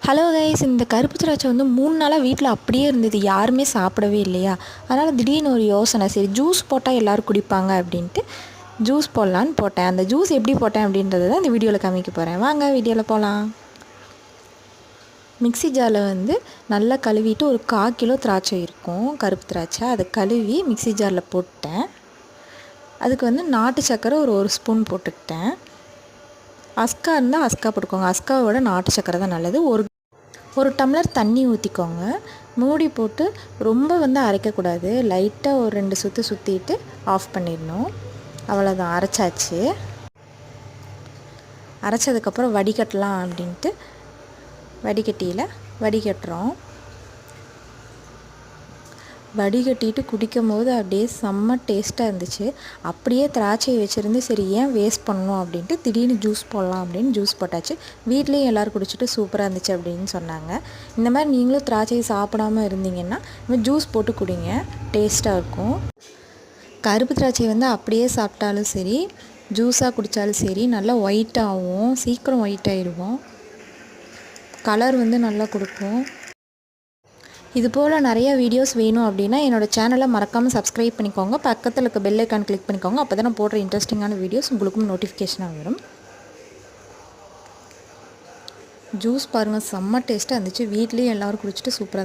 Hello guys, இந்த கருப்பு திராட்சை வந்து 3 நாளாக வீட்டில் அப்படியே இருந்தது. யாருமே சாப்பிடவே இல்லையா. அதனால் திடீர்னு ஒரு யோசனை, சரி ஜூஸ் போட்டால் எல்லோரும் குடிப்பாங்க அப்படின்ட்டு ஜூஸ் போடலான்னு போட்டேன். அந்த ஜூஸ் எப்படி போட்டேன் அப்படின்றத தான் இந்த வீடியோவில் காமிக்க போகிறேன். வாங்க வீடியோவில் போகலாம். மிக்ஸி ஜாரில் வந்து நல்லா கழுவிட்டு ஒரு 1/4 கிலோ திராட்சை இருக்கும், கருப்பு திராட்சை. அதை கழுவி மிக்ஸி ஜாரில் போட்டேன். அதுக்கு வந்து நாட்டு சர்க்கரை ஒரு ஸ்பூன் போட்டுக்கிட்டேன். அஸ்கா இருந்தால் அஸ்கா போட்டுக்கோங்க. அஸ்காவை விட நாட்டு சர்க்கரை தான் நல்லது. ஒரு டம்ளர் தண்ணி ஊற்றிக்கோங்க. மூடி போட்டு ரொம்ப வந்து அரைக்கக்கூடாது. லைட்டாக ஒரு 2 சுற்று சுற்றிட்டு ஆஃப் பண்ணிடணும். அவ்வளோதான், அரைச்சாச்சு. அரைச்சதுக்கப்புறம் வடிகட்டலாம் அப்படின்ட்டு வடிகட்டியில் வடிகட்டுறோம். வடிகட்டிட்டு குடிக்கும் போது அப்படியே செம்ம டேஸ்ட்டாக இருந்துச்சு. அப்படியே திராட்சையை வச்சுருந்து சரி ஏன் வேஸ்ட் பண்ணணும் அப்படின்ட்டு திடீர்னு ஜூஸ் போடலாம் அப்படின்னு ஜூஸ் போட்டாச்சு. வீட்லேயும் எல்லோரும் குடிச்சிட்டு சூப்பராக இருந்துச்சு அப்படின்னு சொன்னாங்க. இந்த மாதிரி நீங்களும் திராட்சையை சாப்பிடாமல் இருந்தீங்கன்னா ஜூஸ் போட்டு குடிங்க, டேஸ்ட்டாக இருக்கும். கருப்பு திராட்சை வந்து அப்படியே சாப்பிட்டாலும் சரி, ஜூஸாக குடித்தாலும் சரி, நல்லா ஒயிட்டாகவும் சீக்கிரம் ஒயிட் ஆகிடுவோம். கலர் வந்து நல்லா கொடுக்கும். இது போல் நிறைய வீடியோஸ் வேணும் அப்படின்னா என்னோடய சேனலை மறக்காமல் சப்ஸ்கிரைப் பண்ணிக்கோங்க. பக்கத்தில் இருக்க பெல் ஐக்கான் கிளிக் பண்ணிக்கோங்க. அப்போ தான் நான் போடுற இன்ட்ரெஸ்டிங்கான வீடியோஸ் உங்களுக்கும் நோட்டிஃபிகேஷனாக வரும். ஜூஸ் பாருங்கள், செம்ம டேஸ்ட்டாக இருந்துச்சு. வீட்லேயும் எல்லோரும் குடிச்சிட்டு சூப்பராக